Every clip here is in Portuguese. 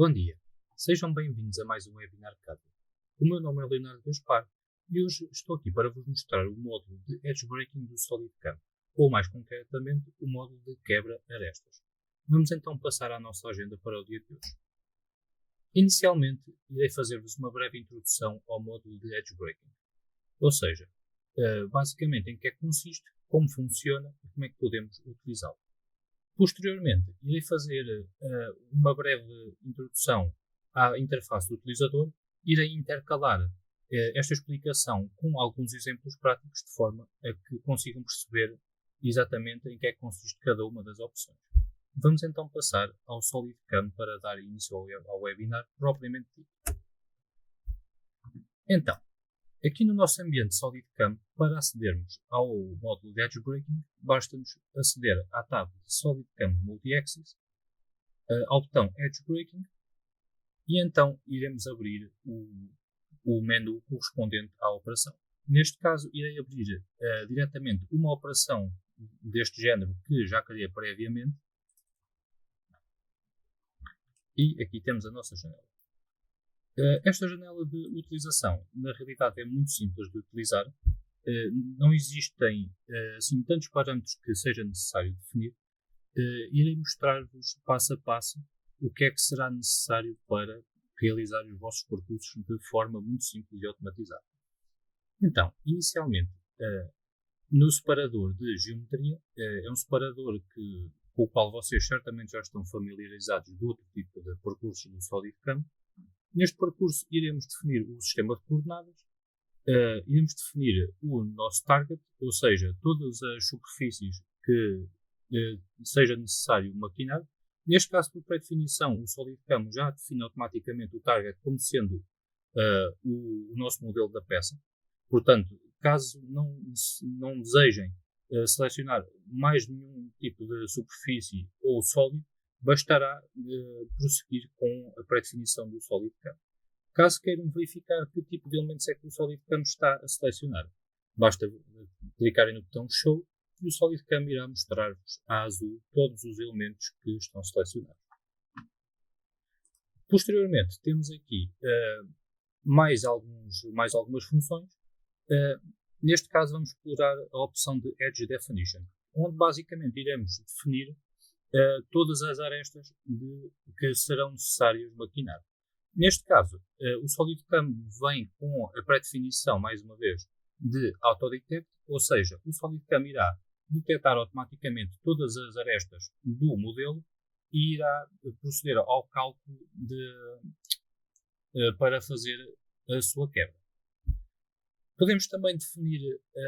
Bom dia, sejam bem-vindos a mais um webinar CAD. O meu nome é Leonardo Gaspar e hoje estou aqui para vos mostrar o módulo de Edge Breaking do SolidCAM, ou mais concretamente o módulo de quebra-arestas. Vamos então passar à nossa agenda para o dia de hoje. Inicialmente, irei fazer-vos uma breve introdução ao módulo de Edge Breaking, ou seja, basicamente em que é que consiste, como funciona e como é que podemos utilizá-lo. Posteriormente, irei fazer uma breve introdução à interface do utilizador, irei intercalar esta explicação com alguns exemplos práticos de forma a que consigam perceber exatamente em que é que consiste cada uma das opções. Vamos então passar ao SolidCAM para dar início ao webinar propriamente dito. Então, aqui no nosso ambiente SolidCAM, para acedermos ao módulo de Edge Breaking, basta-nos aceder à tab de SolidCAM Multi-Axis, ao botão Edge Breaking, e então iremos abrir o menu correspondente à operação. Neste caso, irei abrir diretamente uma operação deste género que já criei previamente, e aqui temos a nossa janela. Esta janela de utilização, na realidade, é muito simples de utilizar. Não existem assim tantos parâmetros que seja necessário definir. Irei mostrar-vos passo a passo o que é que será necessário para realizar os vossos percursos de forma muito simples e automatizada. Então, inicialmente, no separador de geometria, é um separador com o qual vocês certamente já estão familiarizados de outro tipo de percursos do SolidCAM. Neste percurso iremos definir o sistema de coordenadas, iremos definir o nosso target, ou seja, todas as superfícies que seja necessário maquinar. Neste caso, por pré-definição, o SolidCAM já define automaticamente o target como sendo o nosso modelo da peça. Portanto, caso não desejem selecionar mais nenhum tipo de superfície ou sólido, bastará prosseguir com a pré-definição do SolidCAM. Caso queiram verificar que tipo de elementos é que o SolidCAM está a selecionar, basta clicarem no botão Show e o SolidCAM irá mostrar-vos a azul todos os elementos que estão selecionados. Posteriormente, temos aqui mais algumas funções. Neste caso, vamos explorar a opção de Edge Definition, onde basicamente iremos definir todas as arestas que serão necessárias maquinar. Neste caso, o SolidCAM vem com a pré-definição, mais uma vez, de Autodetect, ou seja, o SolidCAM irá detectar automaticamente todas as arestas do modelo e irá proceder ao cálculo para fazer a sua quebra. Podemos também definir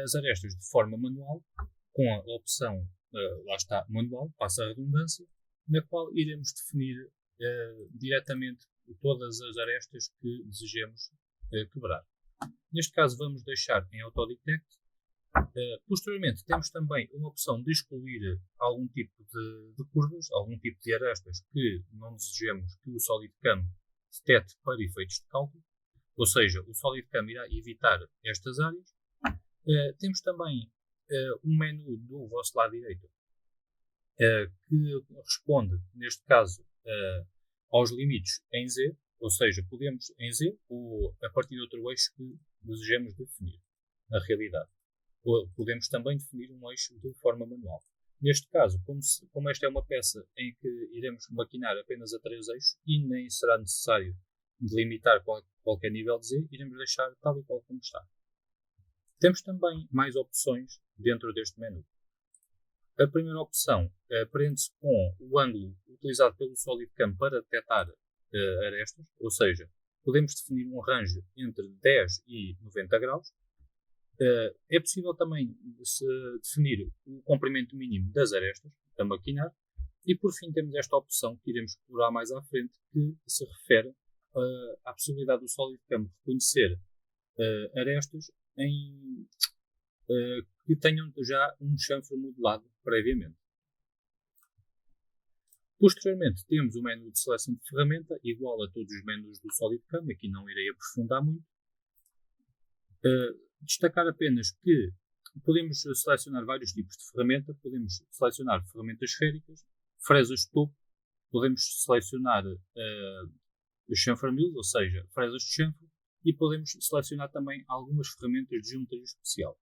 as arestas de forma manual, com a opção lá está, manual, passa a redundância, na qual iremos definir diretamente todas as arestas que desejemos quebrar. Neste caso, vamos deixar em Autodetect. Posteriormente, temos também uma opção de excluir algum tipo de curvas, algum tipo de arestas que não desejemos que o SolidCAM detecte para efeitos de cálculo, ou seja, o SolidCAM irá evitar estas áreas. Temos também um menu do vosso lado direito que responde, neste caso, aos limites em Z, ou seja, podemos em Z ou a partir de outro eixo que desejamos definir, na realidade. Podemos também definir um eixo de forma manual. Neste caso, como esta é uma peça em que iremos maquinar apenas a 3 eixos e nem será necessário delimitar qualquer nível de Z, iremos deixar tal e qual como está. Temos também mais opções dentro deste menu. A primeira opção prende-se com o ângulo utilizado pelo SolidCAM para detectar arestas, ou seja, podemos definir um range entre 10 e 90 graus. É possível também definir o comprimento mínimo das arestas a maquinar. E por fim temos esta opção que iremos explorar mais à frente, que se refere à possibilidade do SolidCAM reconhecer arestas que tenham já um chanfre modelado previamente. Posteriormente temos o menu de seleção de ferramenta, igual a todos os menus do SolidCAM, aqui não irei aprofundar muito. Destacar apenas que podemos selecionar vários tipos de ferramenta, podemos selecionar ferramentas esféricas, fresas de topo, podemos selecionar chamfer mills, ou seja, fresas de chanfre, e podemos selecionar também algumas ferramentas de geometria especial.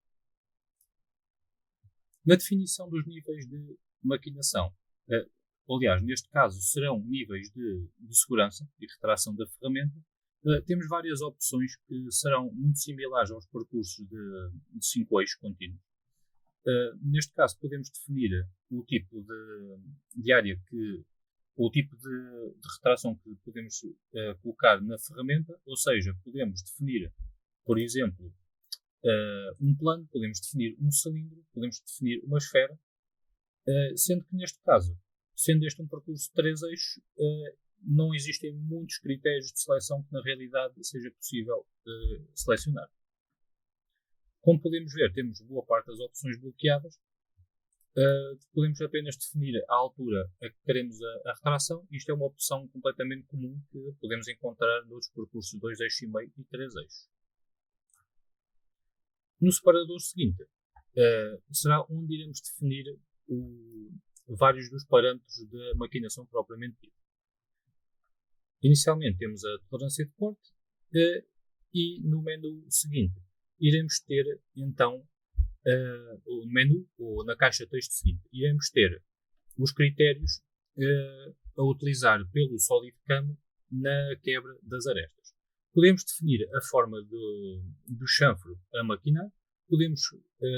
Na definição dos níveis de maquinação, aliás, neste caso serão níveis de segurança e retração da ferramenta, temos várias opções que serão muito similares aos percursos de 5 eixos contínuos. Neste caso podemos definir o tipo de área o tipo de retração que podemos colocar na ferramenta, ou seja, podemos definir, por exemplo, um plano, podemos definir um cilindro, podemos definir uma esfera, sendo que neste caso, sendo este um percurso de 3 eixos, não existem muitos critérios de seleção que na realidade seja possível selecionar. Como podemos ver, temos boa parte das opções bloqueadas. Podemos apenas definir a altura a que queremos a retração. Isto é uma opção completamente comum que podemos encontrar noutros percursos de 2 eixos e meio e 3 eixos. No separador seguinte, será onde iremos definir vários dos parâmetros da maquinação propriamente dita. Inicialmente temos a tolerância de corte e no menu seguinte iremos ter então o menu, ou na caixa de texto seguinte, iremos ter os critérios a utilizar pelo SolidCAM na quebra das arestas. Podemos definir a forma do chanfre a maquinar, podemos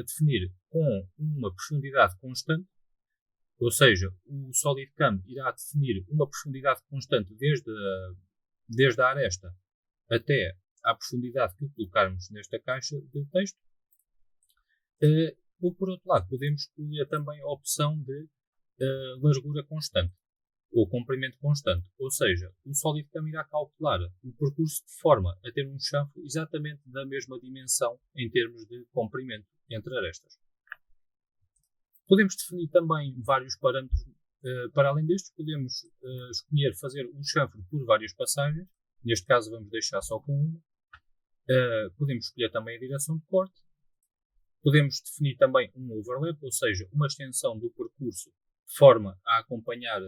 definir com uma profundidade constante, ou seja, o SolidCAM irá definir uma profundidade constante desde a aresta até à profundidade que colocarmos nesta caixa de texto. Ou por outro lado, podemos escolher também a opção de largura constante ou comprimento constante, ou seja, o SolidCAM irá calcular o percurso de forma a ter um chanfre exatamente da mesma dimensão em termos de comprimento entre arestas. Podemos definir também vários parâmetros. Para além destes, podemos escolher fazer um chanfre por várias passagens. Neste caso vamos deixar só com uma. Podemos escolher também a direção de corte. Podemos definir também um overlap, ou seja, uma extensão do percurso de forma a acompanhar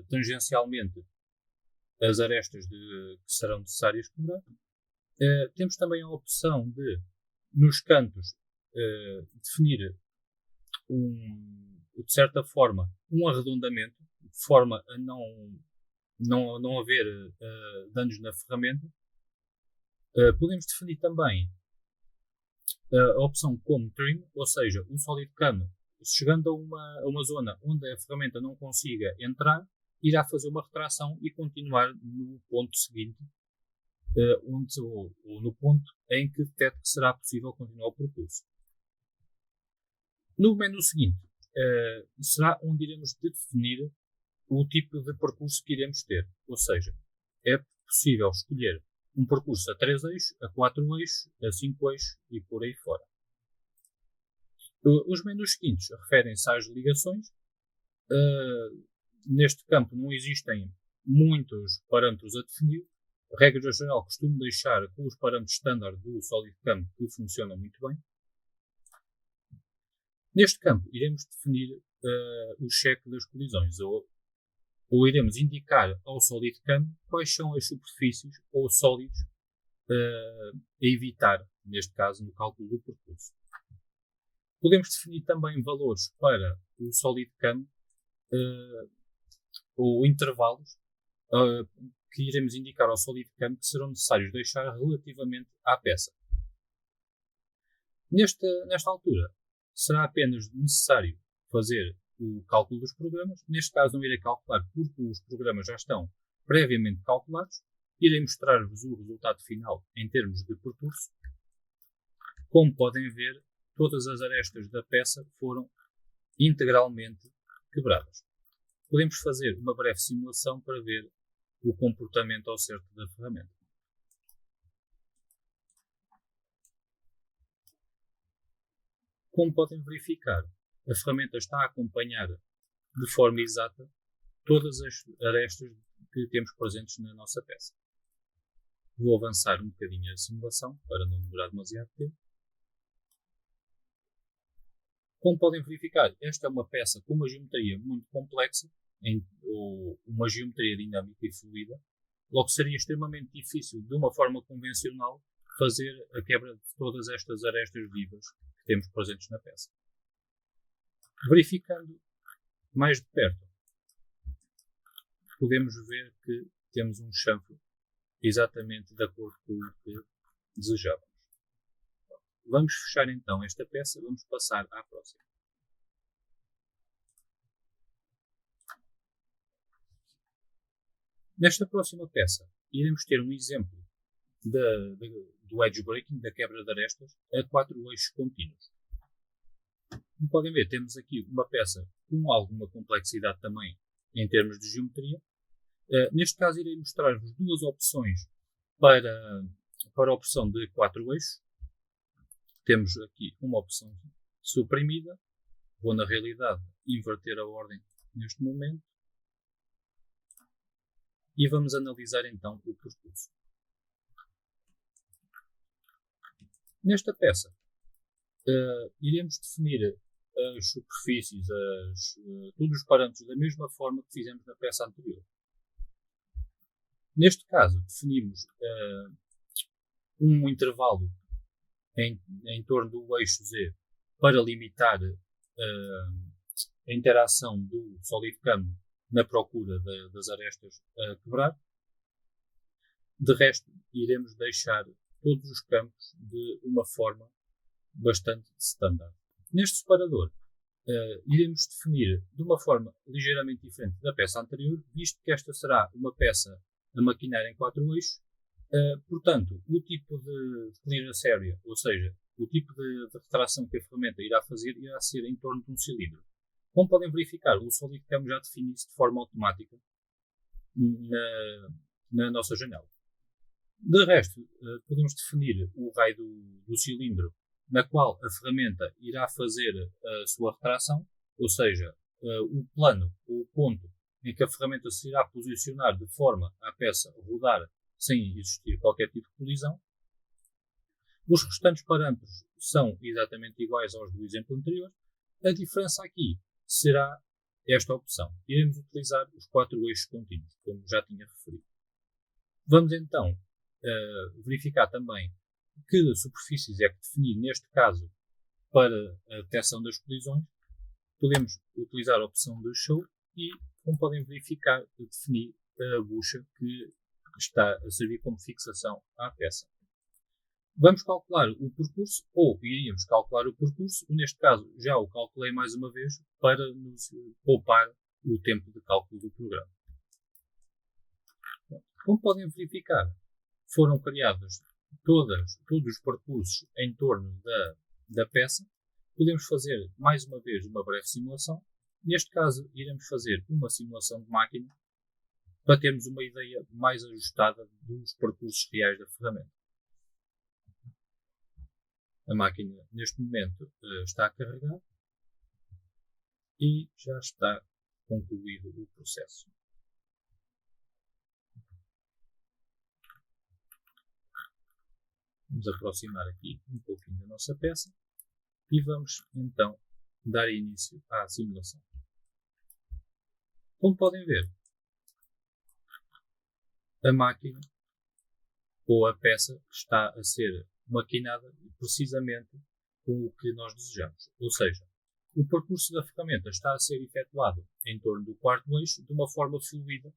tangencialmente as arestas que serão necessárias quebrar. Temos também a opção de, nos cantos, definir de certa forma um arredondamento, de forma a não haver danos na ferramenta. Podemos definir também a opção como trim, ou seja, o SolidCAM, chegando a uma zona onde a ferramenta não consiga entrar, irá fazer uma retração e continuar no ponto seguinte, ou no ponto em que detecte que será possível continuar o percurso. No menu seguinte, será onde iremos definir o tipo de percurso que iremos ter, ou seja, é possível escolher um percurso a 3 eixos, a 4 eixos, a 5 eixos e por aí fora. Os menus seguintes referem-se às ligações. Neste campo não existem muitos parâmetros a definir. A regra geral costumo deixar com os parâmetros standard do SolidCAM que funcionam muito bem. Neste campo iremos definir o cheque das colisões, ou iremos indicar ao SolidCAM quais são as superfícies ou sólidos a evitar, neste caso, no cálculo do percurso. Podemos definir também valores para o SolidCAM ou intervalos que iremos indicar ao SolidCAM que serão necessários deixar relativamente à peça. Nesta altura, será apenas necessário fazer o cálculo dos programas. Neste caso não irei calcular porque os programas já estão previamente calculados. Irei mostrar-vos o resultado final em termos de percurso. Como podem ver, todas as arestas da peça foram integralmente quebradas. Podemos fazer uma breve simulação para ver o comportamento ao certo da ferramenta. Como podem verificar, a ferramenta está a acompanhar de forma exata todas as arestas que temos presentes na nossa peça. Vou avançar um bocadinho a simulação para não demorar demasiado tempo. Como podem verificar, esta é uma peça com uma geometria muito complexa, ou uma geometria dinâmica e fluida. Logo seria extremamente difícil, de uma forma convencional, fazer a quebra de todas estas arestas vivas que temos presentes na peça. Verificando mais de perto, podemos ver que temos um chanfro exatamente de acordo com o que desejávamos. Vamos fechar então esta peça, vamos passar à próxima. Nesta próxima peça, iremos ter um exemplo do edge breaking, da quebra de arestas, a 4 eixos contínuos. Como podem ver, temos aqui uma peça com alguma complexidade também em termos de geometria. Neste caso, irei mostrar-vos duas opções para a opção de 4 eixos. Temos aqui uma opção suprimida. Vou, na realidade, inverter a ordem neste momento. E vamos analisar então o percurso. Nesta peça, iremos definir as superfícies, todos os parâmetros da mesma forma que fizemos na peça anterior. Neste caso, definimos um intervalo em torno do eixo Z para limitar a interação do SolidCAM na procura das arestas a quebrar. De resto, iremos deixar todos os campos de uma forma bastante standard. Neste separador, iremos definir de uma forma ligeiramente diferente da peça anterior, visto que esta será uma peça a maquinar em 4 eixos. Portanto, o tipo de clearance area, ou seja, o tipo de retração que a ferramenta irá fazer, irá ser em torno de um cilindro. Como podem verificar, o SolidCAM já define isso de forma automática na nossa janela. De resto, podemos definir o raio do cilindro na qual a ferramenta irá fazer a sua retração, ou seja, o plano ou o ponto em que a ferramenta se irá posicionar de forma a peça rodar sem existir qualquer tipo de colisão. Os restantes parâmetros são exatamente iguais aos do exemplo anterior. A diferença aqui será esta opção. Iremos utilizar os 4 eixos contínuos, como já tinha referido. Vamos então verificar também que superfícies é que definir, neste caso, para a detecção das colisões. Podemos utilizar a opção de Show e, como podem verificar, definir a bucha que está a servir como fixação à peça. Vamos calcular o percurso, ou iríamos calcular o percurso, neste caso já o calculei mais uma vez para nos poupar o tempo de cálculo do programa. Como podem verificar, foram criados todos os percursos em torno da peça. Podemos fazer mais uma vez uma breve simulação. Neste caso, iremos fazer uma simulação de máquina para termos uma ideia mais ajustada dos percursos reais da ferramenta. A máquina, neste momento, está a carregar e já está concluído o processo. Vamos aproximar aqui um pouquinho da nossa peça e vamos então dar início à simulação. Como podem ver, a máquina ou a peça está a ser maquinada precisamente com o que nós desejamos. Ou seja, o percurso da ferramenta está a ser efetuado em torno do quarto eixo de uma forma fluida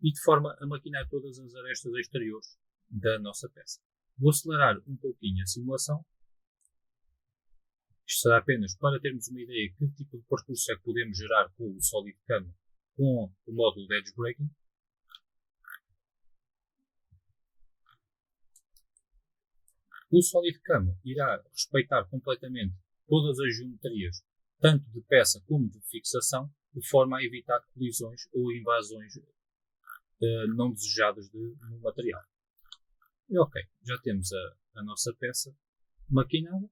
e de forma a maquinar todas as arestas exteriores da nossa peça. Vou acelerar um pouquinho a simulação. Isto será apenas para termos uma ideia de que tipo de percurso é que podemos gerar com o SolidCAM com o módulo de Edge Breaking. O SolidCAM irá respeitar completamente todas as geometrias, tanto de peça como de fixação, de forma a evitar colisões ou invasões não desejadas no material. E ok, já temos a nossa peça maquinada.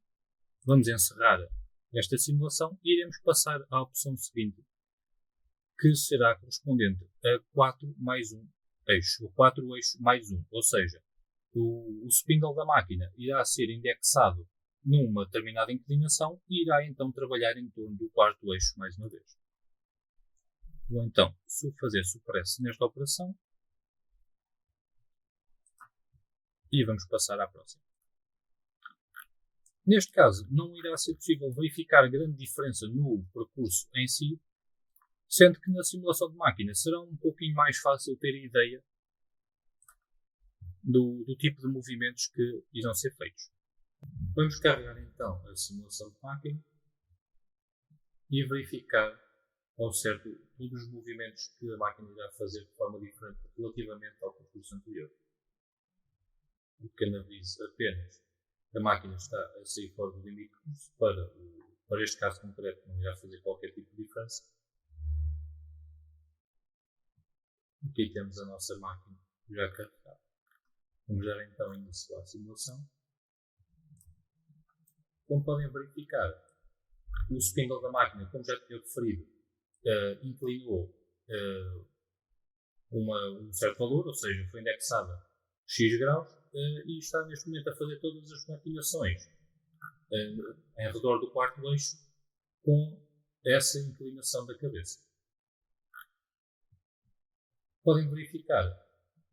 Vamos encerrar esta simulação e iremos passar à opção seguinte, que será correspondente a 4 mais 1 eixo, ou 4 eixos mais 1, ou seja, o spindle da máquina irá ser indexado numa determinada inclinação e irá então trabalhar em torno do quarto eixo mais uma vez. Vou então fazer suppress nesta operação E vamos passar à próxima. Neste caso, não irá ser possível verificar grande diferença no percurso em si, sendo que na simulação de máquina será um pouquinho mais fácil ter ideia do tipo de movimentos que irão ser feitos. Vamos carregar então a simulação de máquina e verificar ao certo todos os movimentos que a máquina irá fazer de forma diferente relativamente ao percurso anterior. O pequeno aviso apenas: a máquina está a sair fora do limite de curso, para este caso concreto não irá fazer qualquer tipo de diferença. Aqui temos a nossa máquina já carregada. Vamos dar então início à simulação. Como podem verificar, o spindle da máquina, como já tinha referido, inclinou um certo valor, ou seja, foi indexada X graus, e está neste momento a fazer todas as maquinações em redor do quarto eixo com essa inclinação da cabeça. Podem verificar,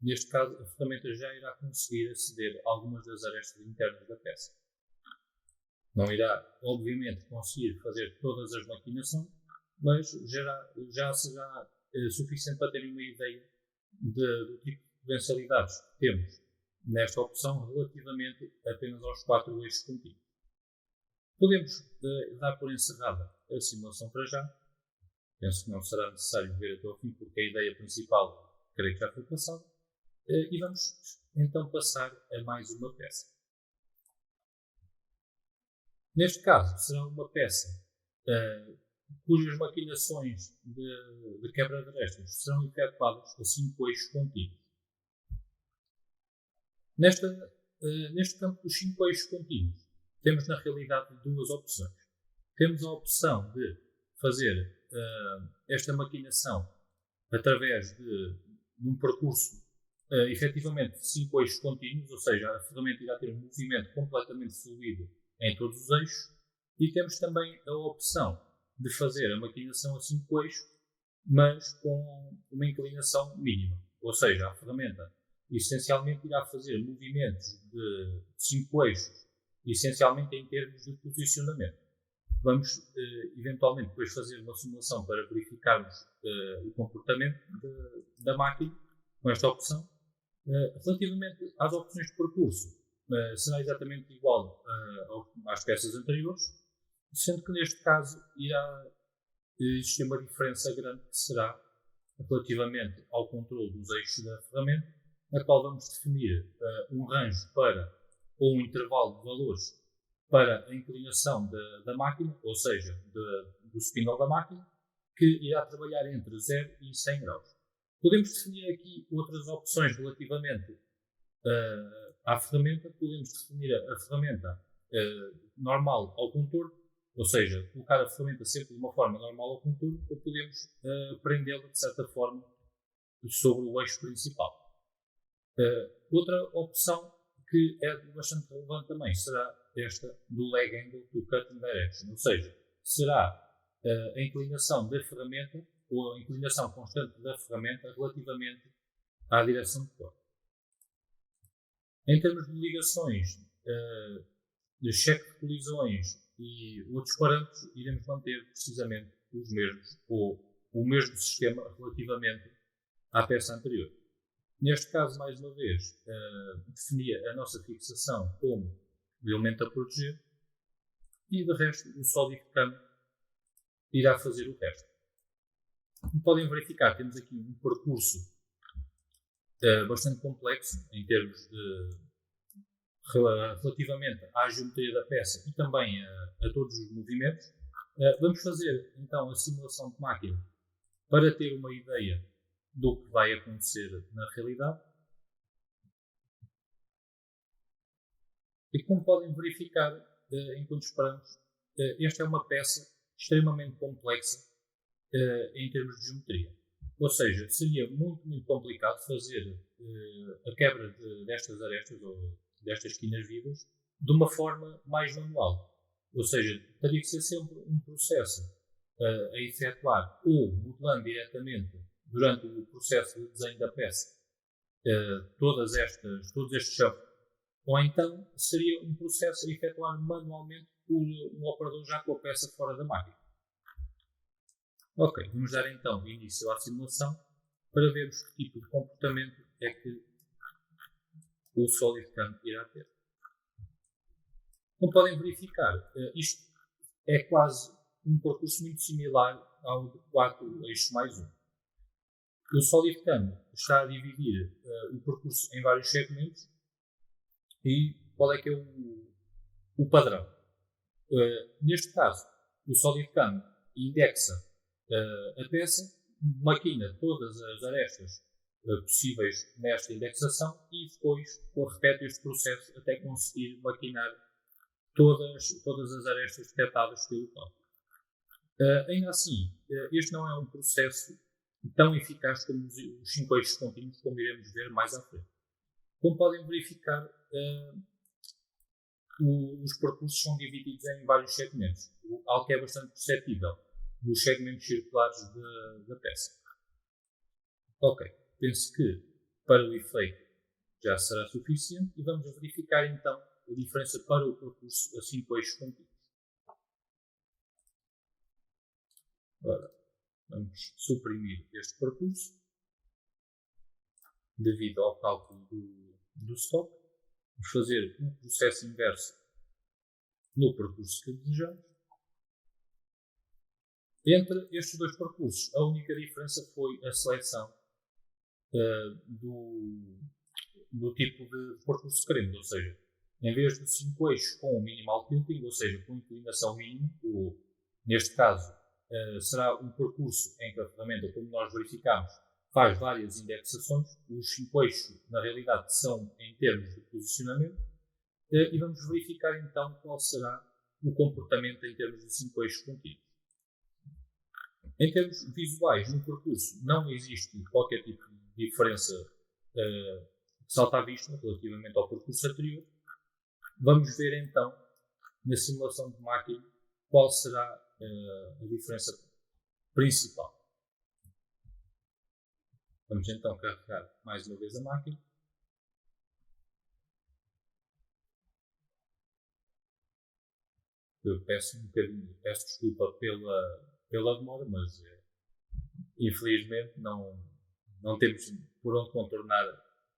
neste caso, a ferramenta já irá conseguir aceder a algumas das arestas internas da peça. Não irá, obviamente, conseguir fazer todas as maquinações, mas já será suficiente para terem uma ideia do tipo de potencialidades que temos nesta opção relativamente apenas aos 4 eixos contínuos. Podemos dar por encerrada a simulação para já. Penso que não será necessário ver até ao fim, porque a ideia principal creio que já foi passada. E vamos então passar a mais uma peça. Neste caso, será uma peça cujas maquinações de quebra de arestas serão efetuadas a 5 eixos contínuos. Neste campo dos 5 eixos contínuos, temos na realidade duas opções. Temos a opção de fazer esta maquinação através de um percurso efetivamente de 5 eixos contínuos, ou seja, a ferramenta irá ter um movimento completamente fluido em todos os eixos, e temos também a opção de fazer a maquinação a 5 eixos, mas com uma inclinação mínima, ou seja, a ferramenta essencialmente irá fazer movimentos de 5 eixos, essencialmente em termos de posicionamento. Vamos eventualmente depois fazer uma simulação para verificarmos o comportamento da máquina com esta opção. Relativamente às opções de percurso, será exatamente igual às peças anteriores, sendo que neste caso irá existir uma diferença grande que será relativamente ao controle dos eixos da ferramenta, na qual vamos definir um range ou um intervalo de valores para a inclinação da máquina, ou seja, do spindle da máquina, que irá trabalhar entre 0 e 100 graus. Podemos definir aqui outras opções relativamente à ferramenta. Podemos definir a ferramenta normal ao contorno, ou seja, colocar a ferramenta sempre de uma forma normal ao contorno, ou podemos prendê-la de certa forma sobre o eixo principal. Outra opção que é bastante relevante também será esta do leg angle to cutting direction, ou seja, será a inclinação da ferramenta ou a inclinação constante da ferramenta relativamente à direção de corte. Em termos de ligações, de cheque de colisões e outros parâmetros, iremos manter precisamente os mesmos, ou o mesmo sistema relativamente à peça anterior. Neste caso, mais uma vez, definia a nossa fixação como o elemento a proteger, e de resto o Solid Cam irá fazer o resto. Como podem verificar, temos aqui um percurso bastante complexo em termos relativamente à geometria da peça e também a todos os movimentos. Vamos fazer então a simulação de máquina para ter uma ideia do que vai acontecer na realidade. E como podem verificar enquanto esperamos, esta é uma peça extremamente complexa em termos de geometria. Ou seja, seria muito, muito complicado fazer a quebra destas arestas ou destas esquinas vivas de uma forma mais manual. Ou seja, teria que ser sempre um processo a efetuar ou modelando diretamente durante o processo de desenho da peça todos estes ou então seria um processo a efetuar manualmente por um operador já com a peça fora da máquina. Ok, vamos dar então início à simulação para vermos que tipo de comportamento é que o SolidCAM irá ter. Como podem verificar, isto é quase um percurso muito similar ao de 4 eixos mais 1. O SolidCAM está a dividir o percurso em vários segmentos e qual é que é o padrão? Neste caso, o SolidCAM indexa a peça, maquina todas as arestas possíveis nesta indexação e depois repete este processo até conseguir maquinar todas as arestas detectadas pelo código. Ainda assim, este não é um processo tão eficaz como os 5 eixos contínuos, como iremos ver mais à frente. Como podem verificar, os percursos são divididos em vários segmentos, algo que é bastante perceptível nos segmentos circulares da peça. Ok, penso que para o efeito já será suficiente e vamos verificar então a diferença para o percurso a 5 eixos contínuos. Agora, vamos suprimir este percurso devido ao cálculo do stop. Vamos fazer um processo inverso no percurso que desejamos. Entre estes dois percursos, a única diferença foi a seleção do tipo de percurso que queremos, ou seja, em vez de 5 eixos com o minimal tilting, ou seja, com inclinação mínima, neste caso será um percurso em que a ferramenta, como nós verificamos, faz várias indexações. Os 5 eixos, na realidade, são em termos de posicionamento e vamos verificar então qual será o comportamento em termos de 5 eixos contínuos. Em termos visuais, no percurso não existe qualquer tipo de diferença que salta à vista relativamente ao percurso anterior. Vamos ver então, na simulação de máquina, qual será a diferença principal. Vamos então carregar mais uma vez a máquina. Eu peço desculpa pela demora, mas infelizmente não temos por onde contornar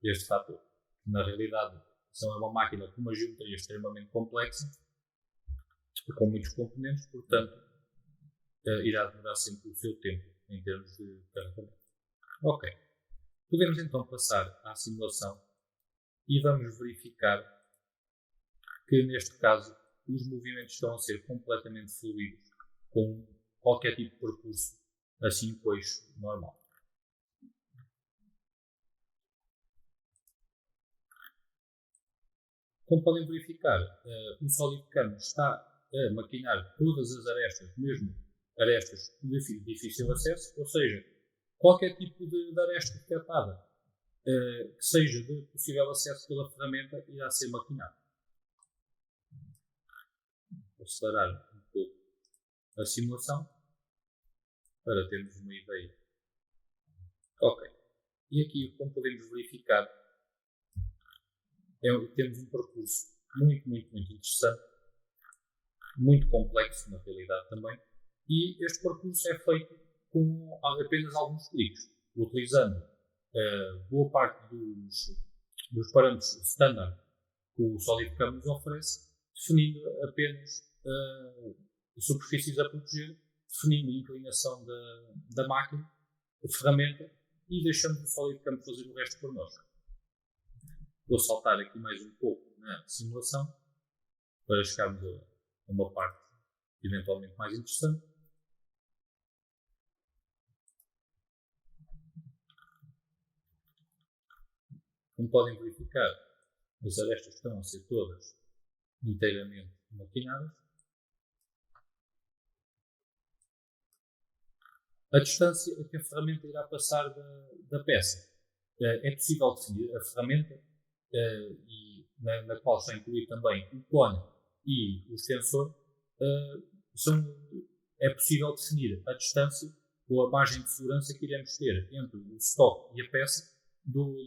este fator. Na realidade, é uma máquina com uma geometria extremamente complexa, com muitos componentes, portanto, irá demorar sempre o seu tempo em termos de carregamento. Ok. Podemos então passar à simulação e vamos verificar que, neste caso, os movimentos estão a ser completamente fluidos, com qualquer tipo de percurso a 5 eixos normal. Como podem verificar, o SolidCAM está a maquinar todas as arestas, mesmo arestas de difícil acesso, ou seja, qualquer tipo de aresta detectada que seja de possível acesso pela ferramenta irá ser maquinado. Vou acelerar um pouco a simulação para termos uma ideia. Ok. E aqui, como podemos verificar, temos um percurso muito interessante, muito complexo na realidade também, e este percurso é feito com apenas alguns cliques, utilizando boa parte dos parâmetros standard que o SolidCAM nos oferece, definindo apenas superfícies a proteger, definindo a inclinação da máquina, a ferramenta, e deixamos o SolidCAM fazer o resto por nós. Vou saltar aqui mais um pouco na simulação para chegarmos a uma parte eventualmente mais interessante. Como podem verificar, as arestas estão a ser todas inteiramente maquinadas. A distância a que a ferramenta irá passar da peça. É possível definir a ferramenta e na qual está incluído também o cone e o extensor. É possível definir a distância ou a margem de segurança que iremos ter entre o stock e a peça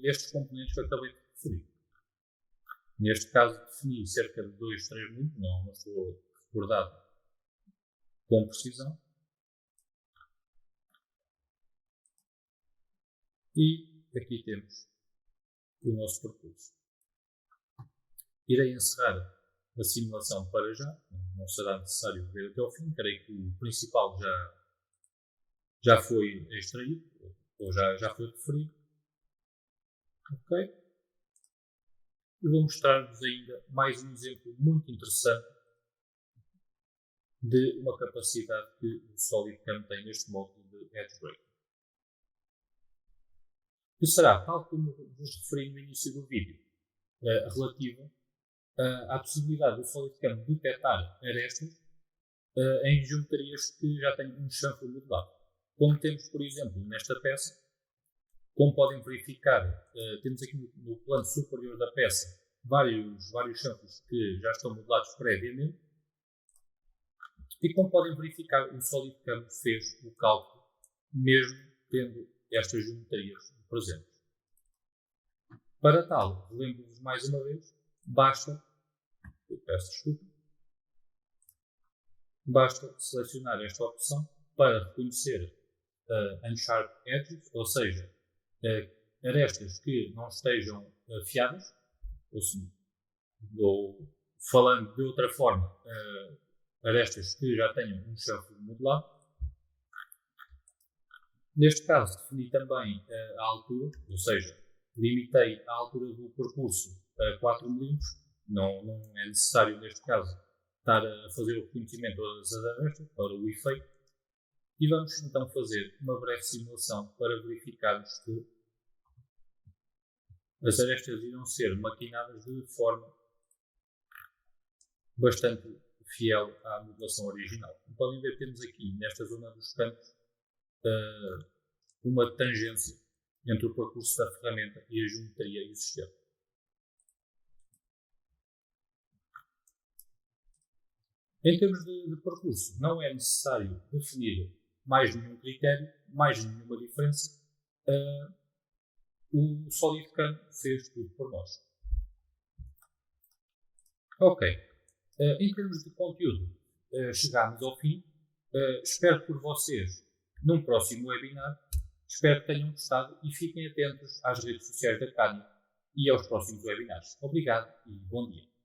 destes componentes que eu acabei de referir. Neste caso, defini cerca de 2, 3 minutos, não estou recordado com precisão. E aqui temos o nosso percurso. Irei encerrar a simulação para já, não será necessário ver até ao fim, creio que o principal já foi extraído, ou já foi referido. Ok? E vou mostrar-vos ainda mais um exemplo muito interessante de uma capacidade que o SolidCam tem neste módulo de Edge Break. Que será, tal como vos referi no início do vídeo, relativa à possibilidade do SolidCam detectar arestas em geometrias que já têm um chanfre modelado. Como temos, por exemplo, nesta peça, como podem verificar, temos aqui no plano superior da peça vários chanfres que já estão modelados previamente. E como podem verificar, o SolidCam fez o cálculo mesmo tendo estas geometrias presentes. Para tal, lembro-vos mais uma vez, basta selecionar esta opção para reconhecer Unsharp Edges, ou seja, arestas que não estejam afiadas, ou falando de outra forma, arestas que já tenham um chanfre modelado. Neste caso, defini também a altura, ou seja, limitei a altura do percurso a 4 mm. Não é necessário, neste caso, estar a fazer o reconhecimento das arestas para o efeito. E vamos então fazer uma breve simulação para verificarmos que as arestas irão ser maquinadas de forma bastante fiel à modelação original. Como podem ver, temos aqui nesta zona dos cantos uma tangência entre o percurso da ferramenta e a geometria existente. Em termos de percurso, não é necessário definir mais nenhum critério, mais nenhuma diferença. O SolidCam fez tudo por nós. Ok. Em termos de conteúdo, chegámos ao fim. Espero por vocês num próximo webinar. Espero que tenham gostado e fiquem atentos às redes sociais da Cânia e aos próximos webinars. Obrigado e bom dia.